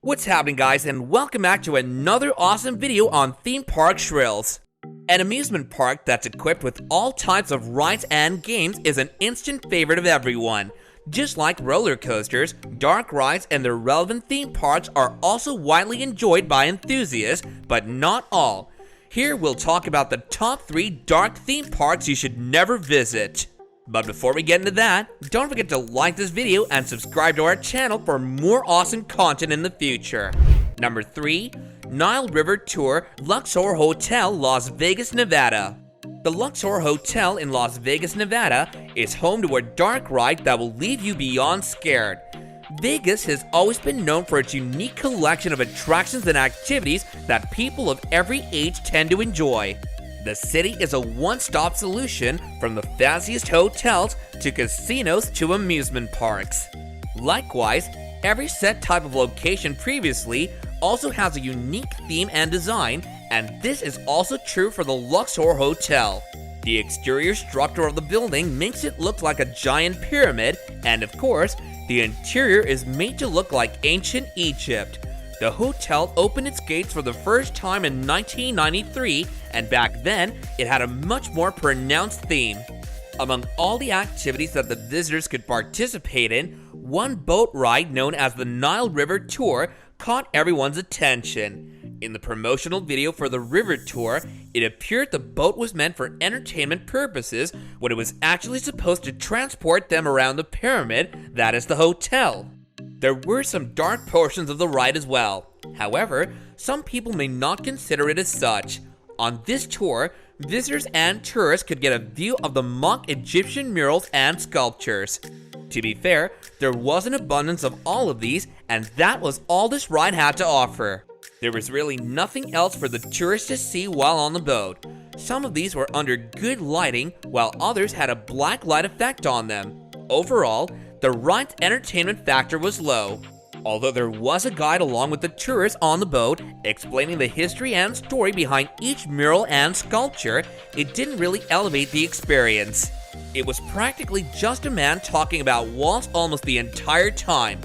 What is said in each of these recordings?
What's happening, guys, and welcome back to another awesome video on theme park shrills. An amusement park that's equipped with all types of rides and games is an instant favorite of everyone. Just like roller coasters, dark rides and their relevant theme parks are also widely enjoyed by enthusiasts, but not all. Here we'll talk about the top 3 dark theme parks you should never visit. But before we get into that, don't forget to like this video and subscribe to our channel for more awesome content in the future. Number 3. Nile River Tour Luxor Hotel, Las Vegas, Nevada. The Luxor Hotel in Las Vegas, Nevada is home to a dark ride that will leave you beyond scared. Vegas has always been known for its unique collection of attractions and activities that people of every age tend to enjoy. The city is a one-stop solution from the fanciest hotels to casinos to amusement parks. Likewise, every set type of location previously also has a unique theme and design, and this is also true for the Luxor Hotel. The exterior structure of the building makes it look like a giant pyramid, and of course, the interior is made to look like ancient Egypt. The hotel opened its gates for the first time in 1993, and back then, it had a much more pronounced theme. Among all the activities that the visitors could participate in, one boat ride known as the Nile River Tour caught everyone's attention. In the promotional video for the river tour, it appeared the boat was meant for entertainment purposes when it was actually supposed to transport them around the pyramid that is the hotel. There were some dark portions of the ride as well. However, some people may not consider it as such. On this tour, visitors and tourists could get a view of the mock Egyptian murals and sculptures. To be fair, there was an abundance of all of these, and that was all this ride had to offer. There was really nothing else for the tourists to see while on the boat. Some of these were under good lighting, while others had a black light effect on them. Overall, the ride's entertainment factor was low. Although there was a guide along with the tourists on the boat explaining the history and story behind each mural and sculpture, it didn't really elevate the experience. It was practically just a man talking about walls almost the entire time.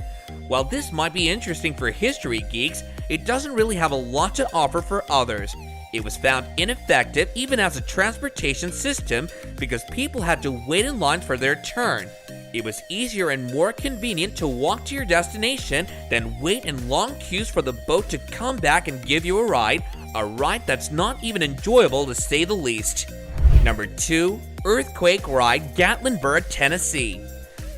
While this might be interesting for history geeks, it doesn't really have a lot to offer for others. It was found ineffective even as a transportation system because people had to wait in lines for their turn. It was easier and more convenient to walk to your destination than wait in long queues for the boat to come back and give you a ride that's not even enjoyable to say the least. Number 2. Earthquake Ride, Gatlinburg, Tennessee.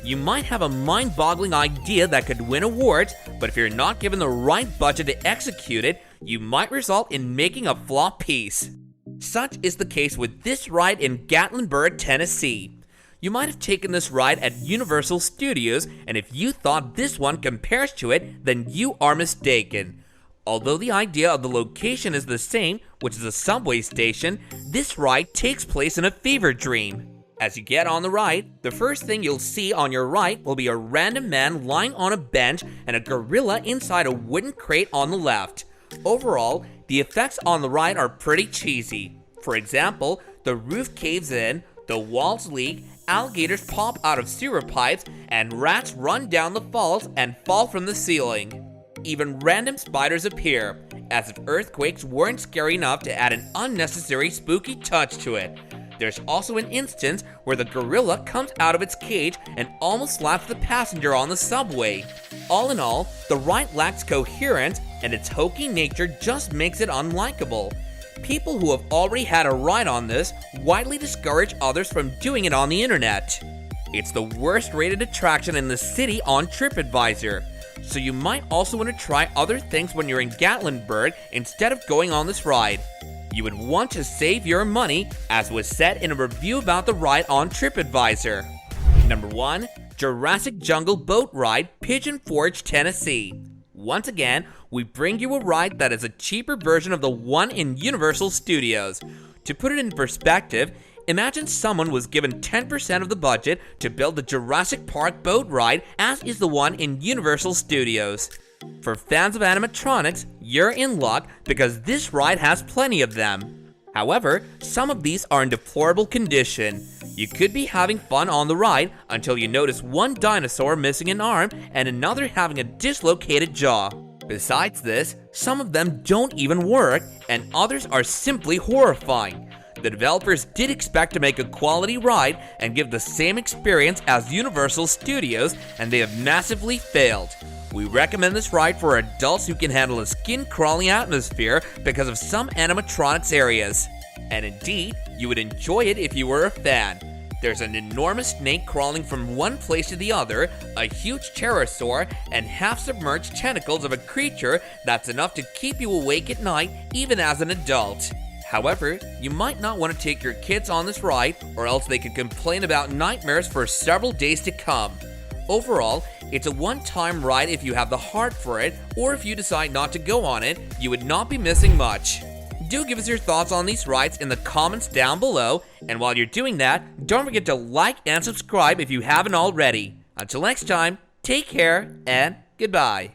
You might have a mind-boggling idea that could win awards, but if you're not given the right budget to execute it, you might result in making a flop piece. Such is the case with this ride in Gatlinburg, Tennessee. You might have taken this ride at Universal Studios, and if you thought this one compares to it, then you are mistaken. Although the idea of the location is the same, which is a subway station, this ride takes place in a fever dream. As you get on the ride, the first thing you'll see on your right will be a random man lying on a bench and a gorilla inside a wooden crate on the left. Overall, the effects on the ride are pretty cheesy. For example, the roof caves in, the walls leak, alligators pop out of sewer pipes, and rats run down the falls and fall from the ceiling. Even random spiders appear, as if earthquakes weren't scary enough to add an unnecessary spooky touch to it. There's also an instance where the gorilla comes out of its cage and almost slaps the passenger on the subway. All in all, the ride lacks coherence, and its hokey nature just makes it unlikable. People who have already had a ride on this widely discourage others from doing it on the internet. It's the worst rated attraction in the city on TripAdvisor, so you might also want to try other things when you're in Gatlinburg instead of going on this ride. You would want to save your money, as was said in a review about the ride on TripAdvisor. Number 1. Jurassic Jungle Boat Ride, Pigeon Forge, Tennessee. Once again, we bring you a ride that is a cheaper version of the one in Universal Studios. To put it in perspective, imagine someone was given 10% of the budget to build the Jurassic Park boat ride as is the one in Universal Studios. For fans of animatronics, you're in luck because this ride has plenty of them. However, some of these are in deplorable condition. You could be having fun on the ride until you notice one dinosaur missing an arm and another having a dislocated jaw. Besides this, some of them don't even work, and others are simply horrifying. The developers did expect to make a quality ride and give the same experience as Universal Studios, and they have massively failed. We recommend this ride for adults who can handle a skin-crawling atmosphere because of some animatronics areas. And indeed, you would enjoy it if you were a fan. There's an enormous snake crawling from one place to the other, a huge pterosaur, and half-submerged tentacles of a creature that's enough to keep you awake at night even as an adult. However, you might not want to take your kids on this ride, or else they could complain about nightmares for several days to come. Overall, it's a one-time ride if you have the heart for it, or if you decide not to go on it, you would not be missing much. Do give us your thoughts on these rides in the comments down below, and while you're doing that, don't forget to like and subscribe if you haven't already. Until next time, take care and goodbye.